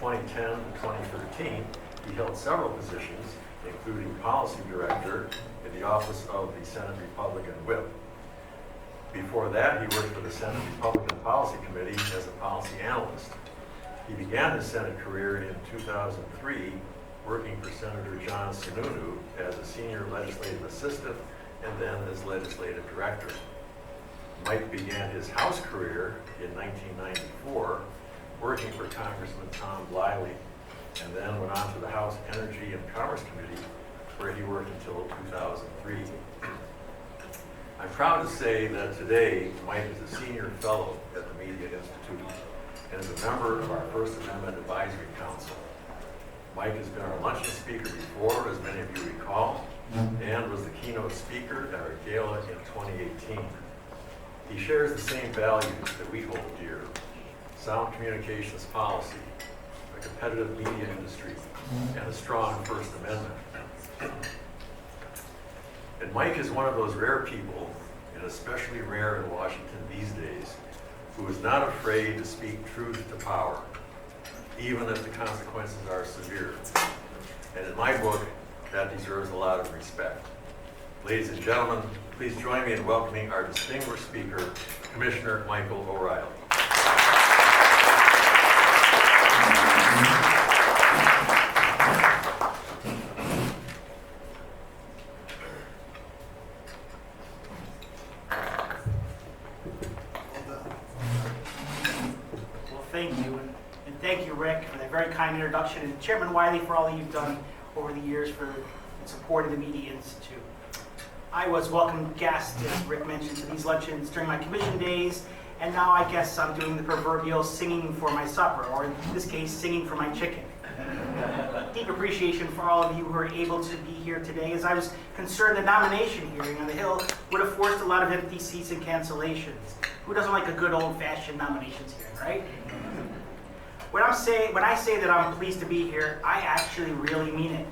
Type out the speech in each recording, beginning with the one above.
2010 to 2013, he held several positions, including policy director in the office of the Senate Republican Whip. Before that, he worked for the Senate Republican Policy Committee as a policy analyst. He began his Senate career in 2003, working for Senator John Sununu as a senior legislative assistant and then as legislative director. Mike began his House career in 1994, working for Congressman Tom Bliley, and then went on to the House Energy and Commerce Committee, where he worked until 2003. I'm proud to say that today Mike is a senior fellow at the Media Institute and is a member of our First Amendment Advisory Council. Mike has been our luncheon speaker before, as many of you recall, and was the keynote speaker at our gala in 2018. He shares the same values that we hold dear: sound communications policy, a competitive media industry, and a strong First Amendment. And Mike is one of those rare people, and especially rare in Washington these days, who is not afraid to speak truth to power, even if the consequences are severe. And in my book, that deserves a lot of respect. Ladies and gentlemen, please join me in welcoming our distinguished speaker, Commissioner Michael O'Reilly. Thank you, and thank you, Rick, for that very kind introduction, and Chairman Wiley for all that you've done over the years for supporting the Media Institute. I was welcome guest, as Rick mentioned, to these luncheons during my commission days, and now I guess I'm doing the proverbial singing for my supper, or in this case, singing for my chicken. Deep appreciation for all of you who are able to be here today, as I was concerned the nomination hearing on the Hill would have forced a lot of empty seats and cancellations. Who doesn't like a good old-fashioned nominations hearing, right? When I say that I'm pleased to be here, I actually really mean it.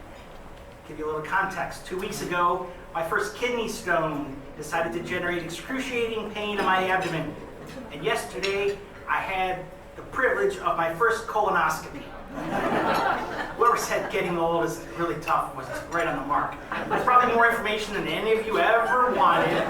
Give you a little context. 2 weeks ago, my first kidney stone decided to generate excruciating pain in my abdomen. And yesterday, I had the privilege of my first colonoscopy. Whoever said getting old is really tough was right on the mark. That's probably more information than any of you ever wanted,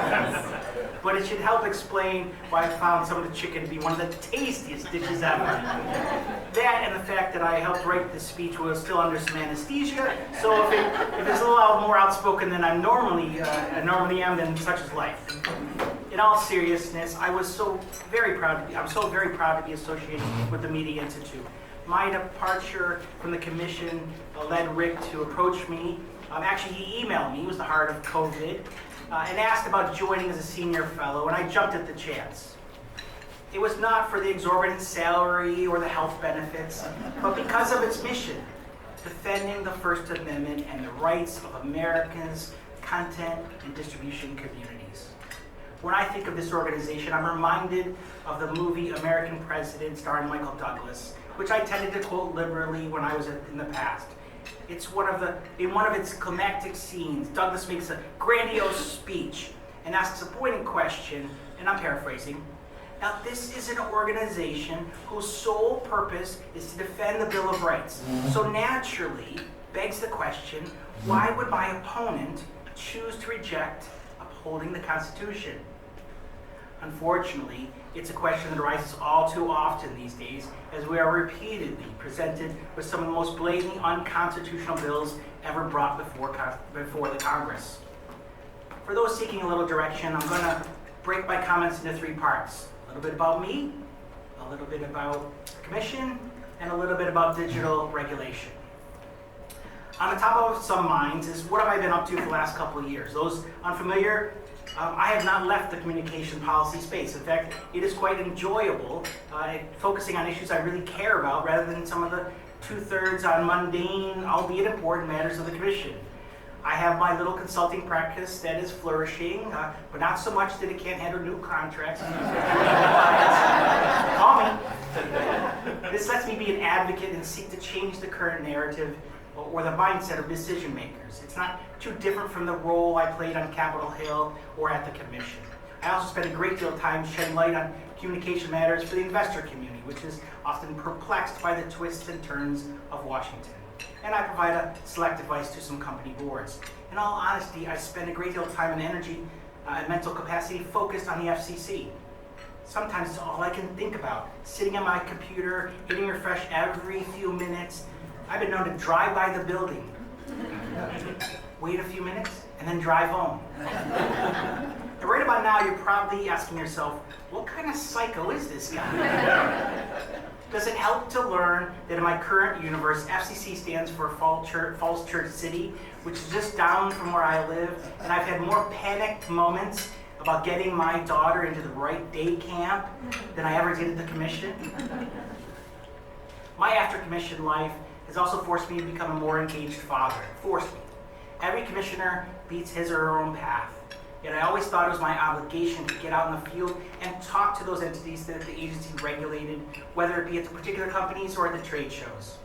but it should help explain why I found some of the chicken to be one of the tastiest dishes ever. That and the fact that I helped write this speech was still under some anesthesia, so if it's a little more outspoken than I normally am, then such is life. In all seriousness, I'm so very proud to be associated with the Media Institute. My departure from the commission led Rick to approach me. Actually, he emailed me, it was the heart of COVID, and asked about joining as a senior fellow, and I jumped at the chance. It was not for the exorbitant salary or the health benefits, but because of its mission, defending the First Amendment and the rights of Americans' content and distribution communities. When I think of this organization, I'm reminded of the movie American President starring Michael Douglas, which I tended to quote liberally when I was in the past. In one of its climactic scenes, Douglas makes a grandiose speech and asks a pointed question, and I'm paraphrasing. Now, this is an organization whose sole purpose is to defend the Bill of Rights. So naturally, begs the question, why would my opponent choose to reject upholding the Constitution? Unfortunately, it's a question that arises all too often these days, as we are repeatedly presented with some of the most blatantly unconstitutional bills ever brought before the Congress. For those seeking a little direction, I'm going to break my comments into three parts. A little bit about me, a little bit about the commission, and a little bit about digital regulation. On the top of some minds is what have I been up to for the last couple of years. Those unfamiliar, I have not left the communication policy space. In fact, it is quite enjoyable focusing on issues I really care about rather than some of the two-thirds on mundane, albeit important matters of the commission. I have my little consulting practice that is flourishing, but not so much that it can't handle new contracts. Call me. This lets me be an advocate and seek to change the current narrative or the mindset of decision makers. It's not too different from the role I played on Capitol Hill or at the Commission. I also spent a great deal of time shedding light on communication matters for the investor community, which is often perplexed by the twists and turns of Washington. And I provide a select advice to some company boards. In all honesty, I spend a great deal of time and energy and mental capacity focused on the FCC. Sometimes it's all I can think about, sitting at my computer, hitting refresh every few minutes. I've been known to drive by the building, wait a few minutes, and then drive home. And right about now, you're probably asking yourself, what kind of psycho is this guy? Does it help to learn that in my current universe, FCC stands for Falls Church City, which is just down from where I live, and I've had more panicked moments about getting my daughter into the right day camp than I ever did at the commission? My after-commission life has also forced me to become a more engaged father. Forced me. Every commissioner beats his or her own path. Yet I always thought it was my obligation to get out in the field and talk to those entities that the agency regulated, whether it be at the particular companies or at the trade shows.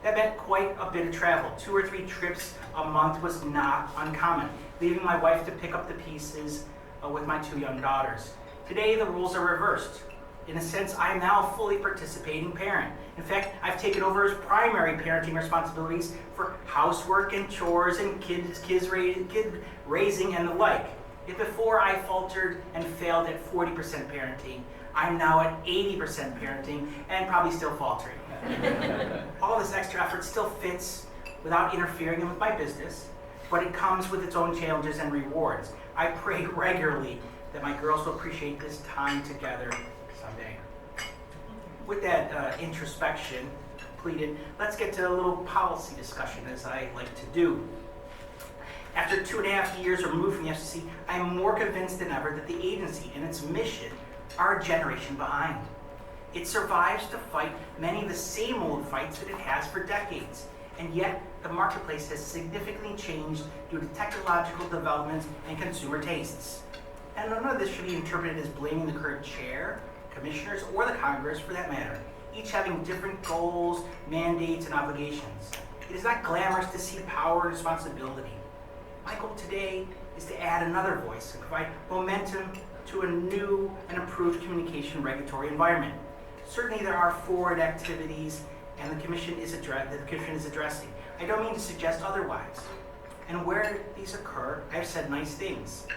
That meant quite a bit of travel. 2 or 3 trips a month was not uncommon, leaving my wife to pick up the pieces with my 2 young daughters. Today, the roles are reversed. In a sense, I am now a fully participating parent. In fact, I've taken over his primary parenting responsibilities for housework and chores and kid raising and the like. Yet before I faltered and failed at 40% parenting, I'm now at 80% parenting and probably still faltering. All this extra effort still fits without interfering with my business, but it comes with its own challenges and rewards. I pray regularly that my girls will appreciate this time together someday. With that introspection completed, let's get to a little policy discussion, as I like to do. After 2.5 years removed from the FCC, I am more convinced than ever that the agency and its mission are a generation behind. It survives to fight many of the same old fights that it has for decades, and yet the marketplace has significantly changed due to technological developments and consumer tastes. And none of this should be interpreted as blaming the current chair, commissioners, or the Congress for that matter, each having different goals, mandates, and obligations. It is not glamorous to see power and responsibility. My goal today is to add another voice and provide momentum to a new and improved communication regulatory environment. Certainly there are forward activities and the Commission is addressing. I don't mean to suggest otherwise. And where these occur, I've said nice things.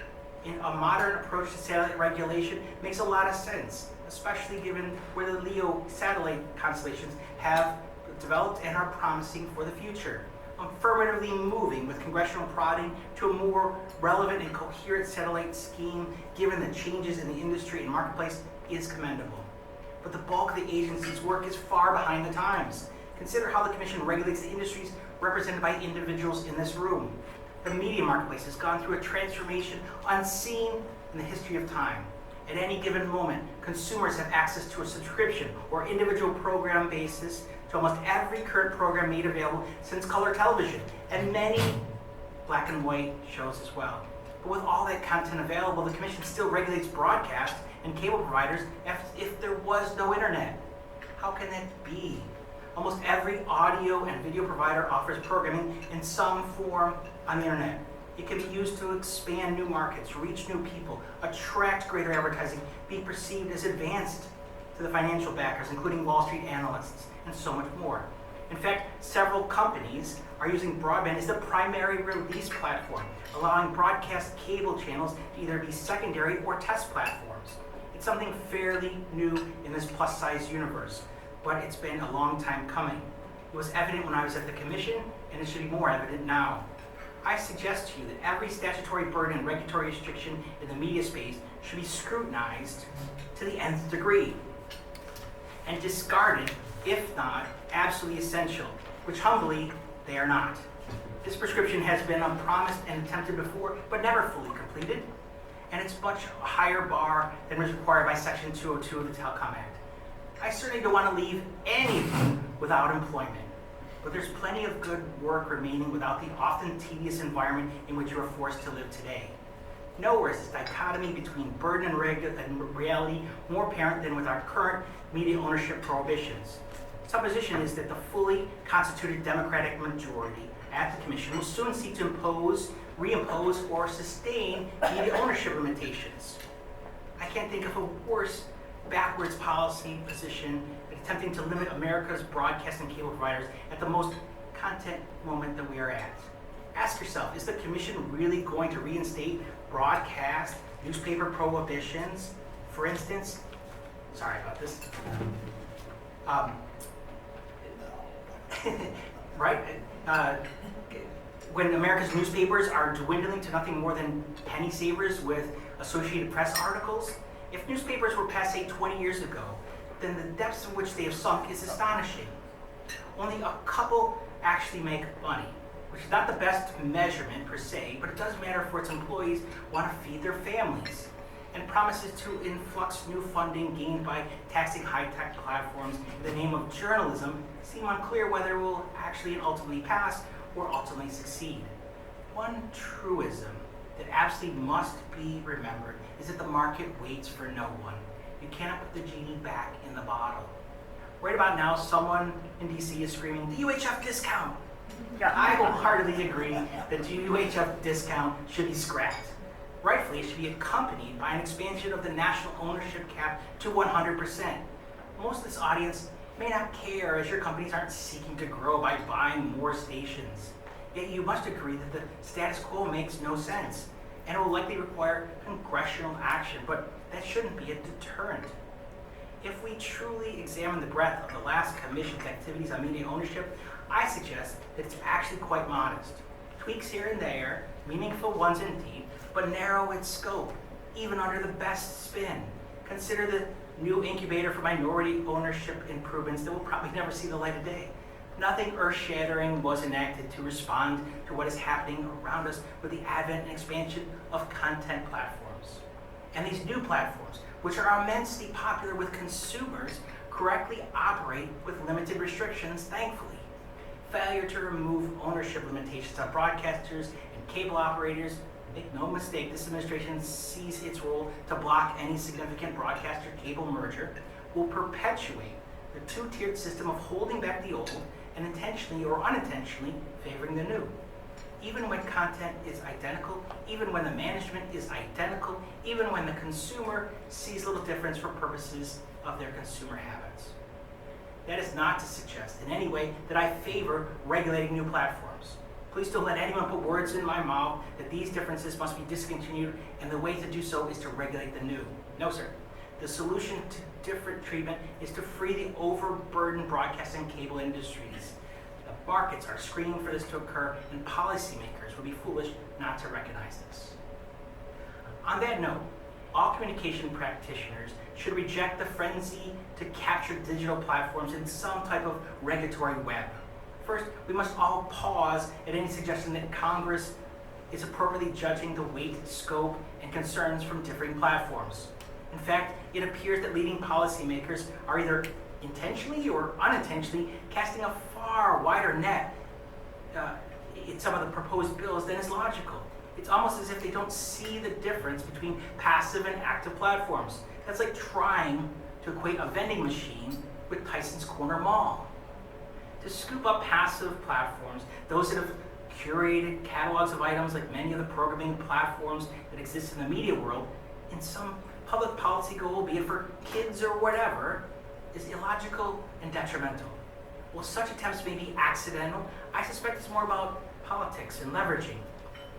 In a modern approach to satellite regulation makes a lot of sense, especially given where the LEO satellite constellations have developed and are promising for the future. Affirmatively moving with congressional prodding to a more relevant and coherent satellite scheme, given the changes in the industry and marketplace, is commendable. But the bulk of the agency's work is far behind the times. Consider how the Commission regulates the industries represented by individuals in this room. The media marketplace has gone through a transformation unseen in the history of time. At any given moment, consumers have access to a subscription or individual program basis to almost every current program made available since color television, and many black and white shows as well. But with all that content available, the Commission still regulates broadcast and cable providers as if there was no internet. How can that be? Almost every audio and video provider offers programming in some form on the internet. It can be used to expand new markets, reach new people, attract greater advertising, be perceived as advanced to the financial backers, including Wall Street analysts, and so much more. In fact, several companies are using broadband as the primary release platform, allowing broadcast cable channels to either be secondary or test platforms. It's something fairly new in this plus-size universe, but it's been a long time coming. It was evident when I was at the Commission, and it should be more evident now. I suggest to you that every statutory burden and regulatory restriction in the media space should be scrutinized to the nth degree and discarded if not absolutely essential, which humbly they are not. This prescription has been promised and attempted before, but never fully completed, and it's much a higher bar than was required by Section 202 of the Telecom Act. I certainly don't want to leave anyone without employment, but there's plenty of good work remaining without the often tedious environment in which you are forced to live today. Nowhere is this dichotomy between burden and reality more apparent than with our current media ownership prohibitions. Supposition is that the fully constituted Democratic majority at the Commission will soon seek to impose, reimpose, or sustain media ownership limitations. I can't think of a worse backwards policy position attempting to limit America's broadcast and cable providers at the most content moment that we are at. Ask yourself, is the commission really going to reinstate broadcast newspaper prohibitions? For instance, sorry about this. Right? When America's newspapers are dwindling to nothing more than penny savers with Associated Press articles, if newspapers were passé 20 years ago, then the depths in which they have sunk is astonishing. Only a couple actually make money, which is not the best measurement per se, but it does matter for its employees want to feed their families. And promises to influx new funding gained by taxing high-tech platforms in the name of journalism seem unclear whether it will actually and ultimately pass or ultimately succeed. One truism that absolutely must be remembered is that the market waits for no one. You cannot put the genie back in the bottle. Right about now, someone in DC is screaming, the UHF discount. I wholeheartedly agree that the UHF discount should be scrapped. Rightfully, it should be accompanied by an expansion of the national ownership cap to 100%. Most of this audience may not care, as your companies aren't seeking to grow by buying more stations. Yet you must agree that the status quo makes no sense, and it will likely require congressional action, but that shouldn't be a deterrent. If we truly examine the breadth of the last commission's activities on media ownership, I suggest that it's actually quite modest. Tweaks here and there, meaningful ones indeed, but narrow its scope, even under the best spin. Consider the new incubator for minority ownership improvements that will probably never see the light of day. Nothing earth-shattering was enacted to respond to what is happening around us with the advent and expansion of content platforms. And these new platforms, which are immensely popular with consumers, correctly operate with limited restrictions, thankfully. Failure to remove ownership limitations on broadcasters and cable operators, make no mistake, this administration sees its role to block any significant broadcaster-cable merger, will perpetuate the two-tiered system of holding back the old and intentionally or unintentionally favoring the new. Even when content is identical, even when the management is identical, even when the consumer sees little difference for purposes of their consumer habits. That is not to suggest in any way that I favor regulating new platforms. Please don't let anyone put words in my mouth that these differences must be discontinued and the way to do so is to regulate the new. No, sir. The solution to different treatment is to free the overburdened broadcast and cable industries. The markets are screaming for this to occur, and policymakers would be foolish not to recognize this. On that note, all communication practitioners should reject the frenzy to capture digital platforms in some type of regulatory web. First, we must all pause at any suggestion that Congress is appropriately judging the weight, scope, and concerns from differing platforms. In fact, it appears that leading policymakers are either intentionally or unintentionally casting a far wider net in some of the proposed bills than is logical. It's almost as if they don't see the difference between passive and active platforms. That's like trying to equate a vending machine with Tyson's Corner Mall. To scoop up passive platforms, those that have curated catalogs of items like many of the programming platforms that exist in the media world, in some public policy goal, be it for kids or whatever, is illogical and detrimental. While such attempts may be accidental, I suspect it's more about politics and leveraging.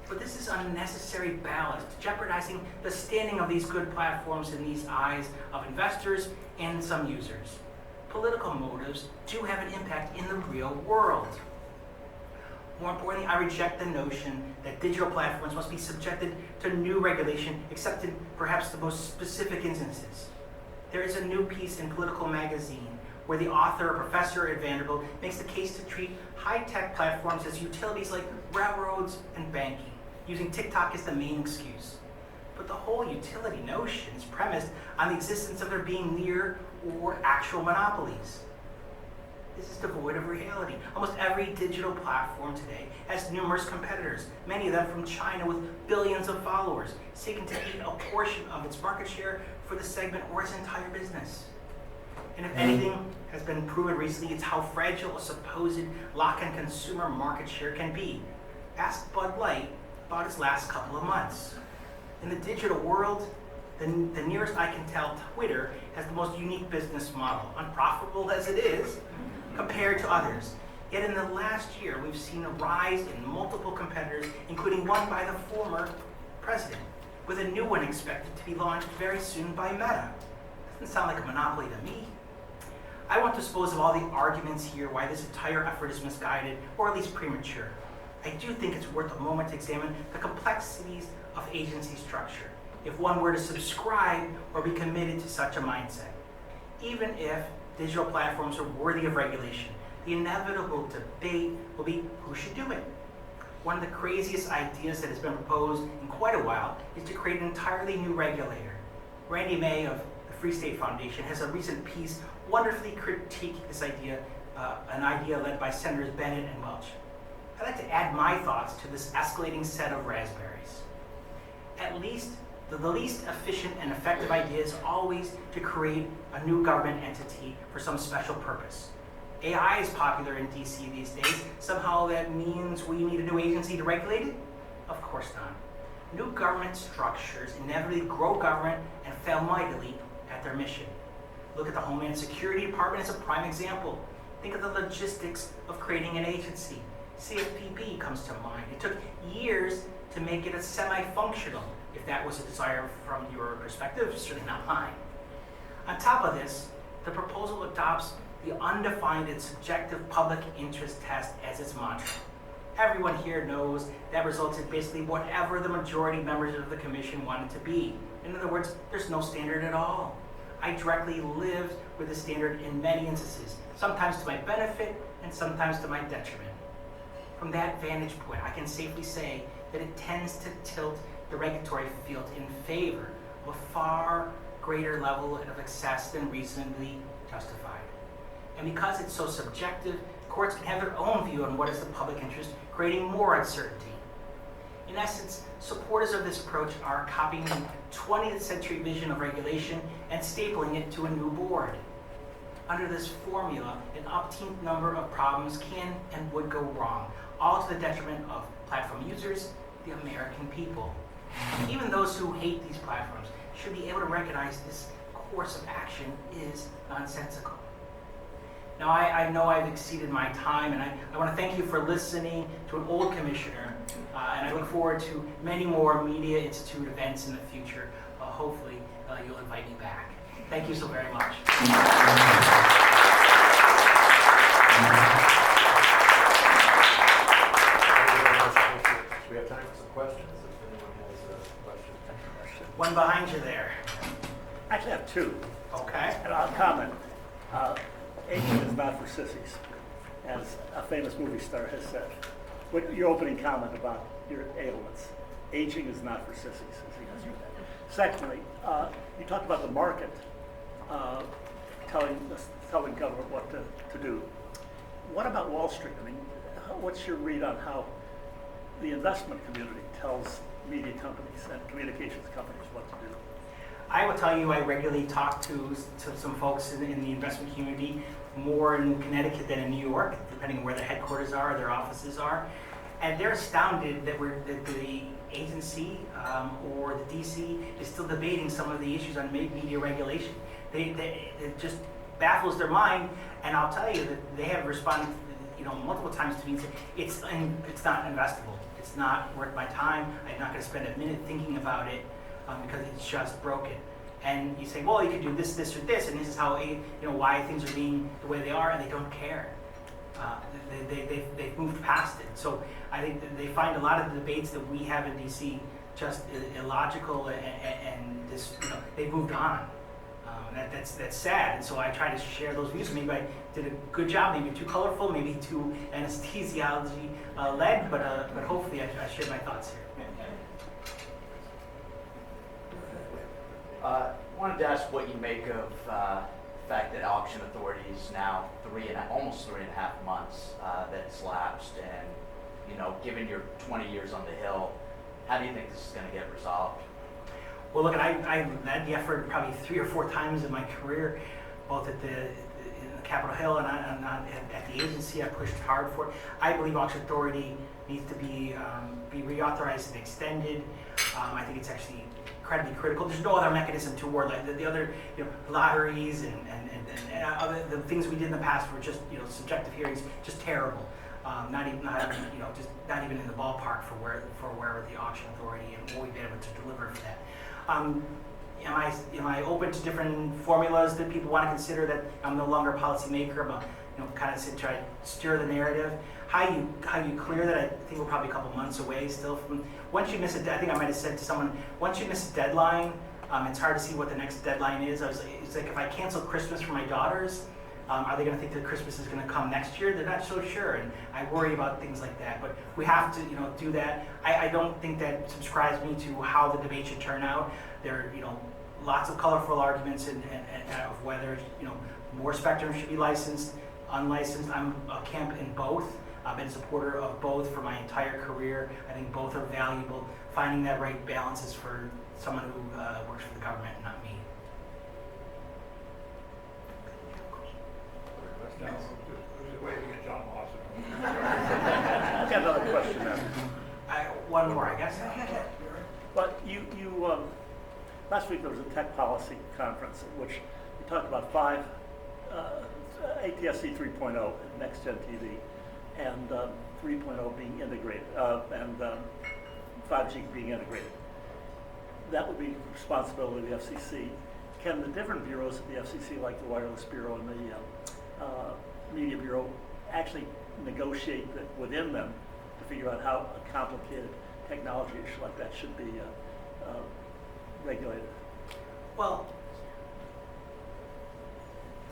But this is unnecessary ballast, jeopardizing the standing of these good platforms in these eyes of investors and some users. Political motives do have an impact in the real world. More importantly, I reject the notion that digital platforms must be subjected to new regulation, except in perhaps the most specific instances. There is a new piece in Political Magazine where the author, a professor at Vanderbilt, makes the case to treat high-tech platforms as utilities like railroads and banking, using TikTok as the main excuse. But the whole utility notion is premised on the existence of there being near or actual monopolies. This is devoid of reality. Almost every digital platform today has numerous competitors, many of them from China with billions of followers, seeking to eat a portion of its market share for the segment or its entire business. And if anything has been proven recently, it's how fragile a supposed lock-in consumer market share can be. Ask Bud Light about its last couple of months. In the digital world, The nearest I can tell, Twitter has the most unique business model, unprofitable as it is, compared to others. Yet in the last year, we've seen a rise in multiple competitors, including one by the former president, with a new one expected to be launched very soon by Meta. Doesn't sound like a monopoly to me. I won't dispose of all the arguments here why this entire effort is misguided, or at least premature. I do think it's worth a moment to examine the complexities of agency structure, if one were to subscribe or be committed to such a mindset. Even if digital platforms are worthy of regulation, the inevitable debate will be who should do it. One of the craziest ideas that has been proposed in quite a while is to create an entirely new regulator. Randy May of the Free State Foundation has a recent piece wonderfully critiquing this idea, an idea led by Senators Bennett and Welch. I'd like to add my thoughts to this escalating set of raspberries. At least, the least efficient and effective idea is always to create a new government entity for some special purpose. AI is popular in DC these days. Somehow that means we need a new agency to regulate it? Of course not. New government structures inevitably grow government and fail mightily at their mission. Look at the Homeland Security Department as a prime example. Think of the logistics of creating an agency. CFPB comes to mind. It took years to make it a semi-functional, if that was a desire from your perspective, certainly not mine. On top of this, the proposal adopts the undefined and subjective public interest test as its mantra. Everyone here knows that results in basically whatever the majority members of the commission want it to be. In other words, there's no standard at all. I directly lived with the standard in many instances, sometimes to my benefit and sometimes to my detriment. From that vantage point, I can safely say that it tends to tilt the regulatory field in favor of a far greater level of excess than reasonably justified. And because it's so subjective, courts can have their own view on what is the public interest, creating more uncertainty. In essence, supporters of this approach are copying the 20th century vision of regulation and stapling it to a new board. Under this formula, an umpteenth number of problems can and would go wrong, all to the detriment of platform users, the American people. Even those who hate these platforms should be able to recognize this course of action is nonsensical. Now, I know I've exceeded my time, and I want to thank you for listening to an old commissioner, and I look forward to many more Media Institute events in the future. Hopefully, you'll invite me back. Thank you so very much. We have time for some questions, if anyone has a question. One behind you there. Actually, I have two, Okay. and I'll comment. Aging is not for sissies, as a famous movie star has said. With your opening comment about your ailments, aging is not for sissies, as he has said. Secondly, you talked about the market telling government what to do. What about Wall Street? I mean, what's your read on how the investment community tells media companies and communications companies what to do? I will tell you, I regularly talk to some folks in the investment community, more in Connecticut than in New York, depending on where their headquarters are, their offices are. And they're astounded that the agency or the DC is still debating some of the issues on media regulation. It just baffles their mind, and I'll tell you that they have responded, multiple times to me and said, it's not investable. It's not worth my time. I'm not going to spend a minute thinking about it because it's just broken. And you say, well, you could do this, this, or this, and this is how why things are being the way they are, and they don't care. They've moved past it. So I think that they find a lot of the debates that we have in DC just illogical, and this, they've moved on. That's sad, and so I try to share those views. Maybe I did a good job, maybe too colorful, maybe too anesthesiology led, but hopefully I shared my thoughts here. Wanted to ask what you make of the fact that auction authority is now almost 3.5 months that's lapsed, and given your 20 years on the Hill, how do you think this is going to get resolved? Well, look, I led the effort probably 3 or 4 times in my career, both in the Capitol Hill and at the agency. I pushed hard for it. I believe auction authority needs to be reauthorized and extended. I think it's actually incredibly critical. There's no other mechanism to award, like the other, lotteries and other the things we did in the past were just, subjective hearings, just terrible. Not even in the ballpark for where the auction authority and what we've been able to deliver for that. Am I open to different formulas that people want to consider? That I'm no longer a policymaker. I'm kind of try to steer the narrative. How you clear that? I think we're probably a couple months away still from. Once you miss I think I might have said to someone, once you miss a deadline, it's hard to see what the next deadline is. It's like if I cancel Christmas for my daughters, are they going to think that Christmas is going to come next year? They're not so sure, and I worry about things like that. But we have to, do that. I don't think that subscribes me to how the debate should turn out. There are, lots of colorful arguments and of whether, more spectrum should be licensed, unlicensed. I'm a camp in both. I've been a supporter of both for my entire career. I think both are valuable. Finding that right balance is for someone who works for the government, not me. No, just waiting to get John Lawson. I've got another question now. One more, I guess. But you last week there was a tech policy conference in which you talked about 5 ATSC 3.0, Next Gen TV, and 3.0 being integrated, and 5G being integrated. That would be the responsibility of the FCC. Can the different bureaus of the FCC, like the Wireless Bureau and the Media Bureau, actually negotiate within them to figure out how a complicated technology issue like that should be regulated? Well,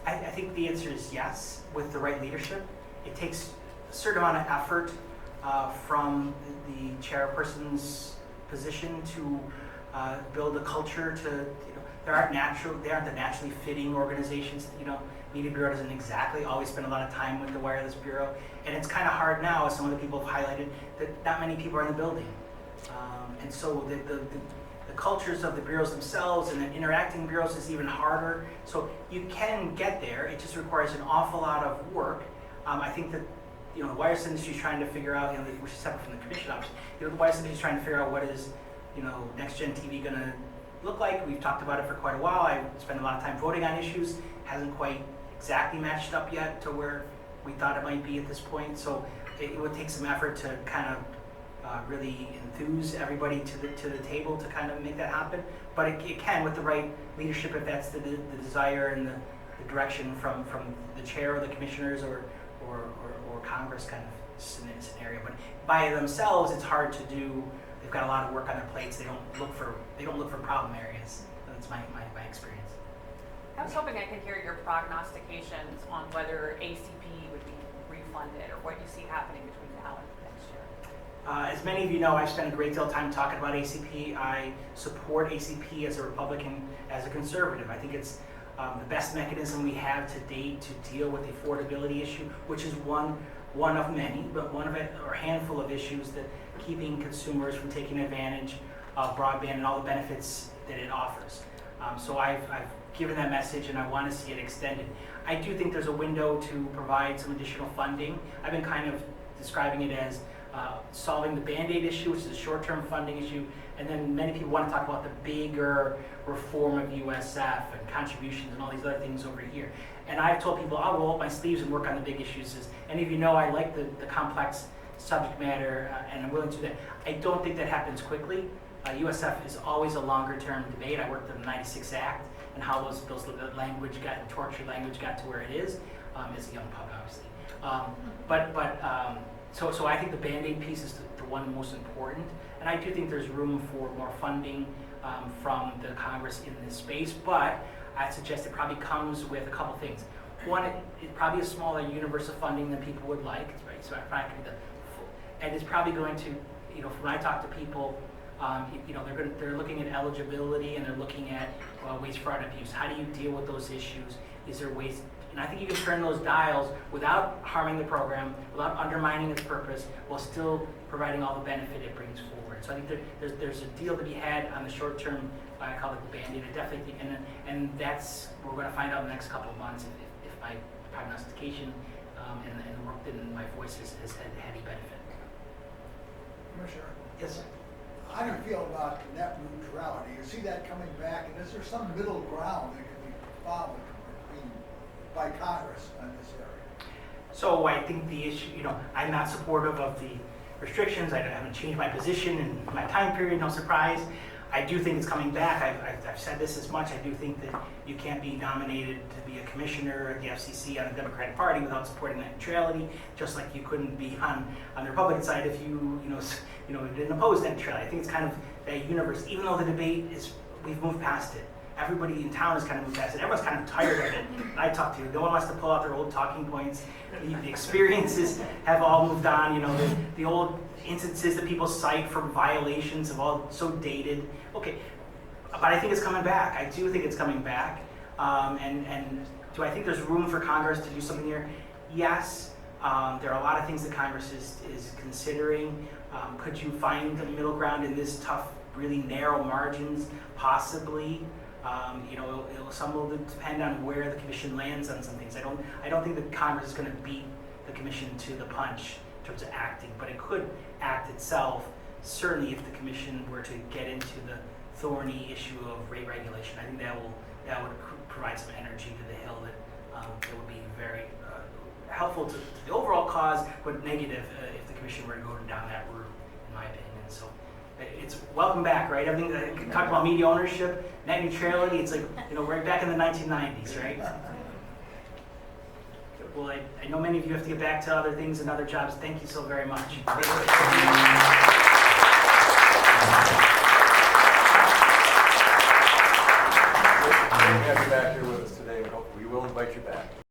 I think the answer is yes, with the right leadership. It takes a certain amount of effort from the chairperson's position to build a culture to, they aren't the naturally fitting organizations. Media Bureau doesn't exactly always spend a lot of time with the Wireless Bureau, and it's kind of hard now, as some of the people have highlighted, that not many people are in the building. And so the cultures of the bureaus themselves and the interacting bureaus is even harder. So you can get there. It just requires an awful lot of work. I think that the wireless industry is trying to figure out, which is separate from the commission option. The wireless industry is trying to figure out what is, next gen TV going to look like. We've talked about it for quite a while. I spent a lot of time voting on issues. Hasn't quite exactly matched up yet to where we thought it might be at this point. So it would take some effort to kind of really enthuse everybody to the table to kind of make that happen. But it can with the right leadership, if that's the desire and the direction from the chair or the commissioners or Congress kind of scenario. But by themselves, it's hard to do. They've got a lot of work on their plates. They don't look for problem areas. That's my experience. I was hoping I could hear your prognostications on whether ACP would be refunded or what you see happening between now and next year. As many of you know, I've spent a great deal of time talking about ACP. I support ACP as a Republican, as a conservative. I think it's the best mechanism we have to date to deal with the affordability issue, which is one of many, but one of it, or a handful of issues that keeping consumers from taking advantage of broadband and all the benefits that it offers. So I've given that message, and I want to see it extended. I do think there's a window to provide some additional funding. I've been kind of describing it as solving the Band-Aid issue, which is a short-term funding issue, and then many people want to talk about the bigger reform of USF and contributions and all these other things over here. And I've told people I'll roll up my sleeves and work on the big issues. As any of you know, I like the complex subject matter, and I'm willing to do that. I don't think that happens quickly. USF is always a longer-term debate. I worked on the '96 Act and how those language torture language got to where it is, as a young pub, obviously. So I think the Band-Aid piece is the one most important, and I do think there's room for more funding from the Congress in this space, but I suggest it probably comes with a couple things. One, it probably a smaller universe of funding than people would like, right? So I think and it's probably going to, when I talk to people, they're looking at eligibility and they're looking at waste, fraud, and abuse. How do you deal with those issues? Is there ways? And I think you can turn those dials without harming the program, without undermining its purpose, while still providing all the benefit it brings forward. So I think there's a deal to be had on the short term. I call it the Band-Aid. I definitely think, and that's we're going to find out in the next couple of months if my prognostication and the work that in my voice has had any benefit. Commissioner, Yes, sir. How do you feel about net neutrality? You see that coming back, and is there some middle ground that can be found by Congress on this area? So I think the issue, I'm not supportive of the restrictions. I haven't changed my position in my time period, no surprise. I do think it's coming back. I've said this as much. I do think that you can't be nominated to be a commissioner at the FCC on the Democratic Party without supporting net neutrality, just like you couldn't be on the Republican side if you didn't oppose net neutrality. I think it's kind of that universe, even though the debate is, we've moved past it. Everybody in town has kind of moved past it. Everyone's kind of tired of it. I talk to, no one wants to pull out their old talking points. The experiences have all moved on. The old instances that people cite for violations have all so dated. Okay, but I think it's coming back. I do think it's coming back. And do I think there's room for Congress to do something here? Yes. There are a lot of things that Congress is considering. Could you find a middle ground in this tough, really narrow margins? Possibly. Some will depend on where the commission lands on some things. I don't think that Congress is going to beat the commission to the punch in terms of acting, but it could act itself. Certainly, if the commission were to get into the thorny issue of rate regulation, I think that would provide some energy to the Hill that would be very helpful to the overall cause, but negative if the commission were to go down that route, in my opinion. So it's welcome back, right? Everything that talk about media ownership, net neutrality. It's like we're back in the 1990s, right? Well, I know many of you have to get back to other things and other jobs. Thank you so very much. Have you back here with us today. We will invite you back.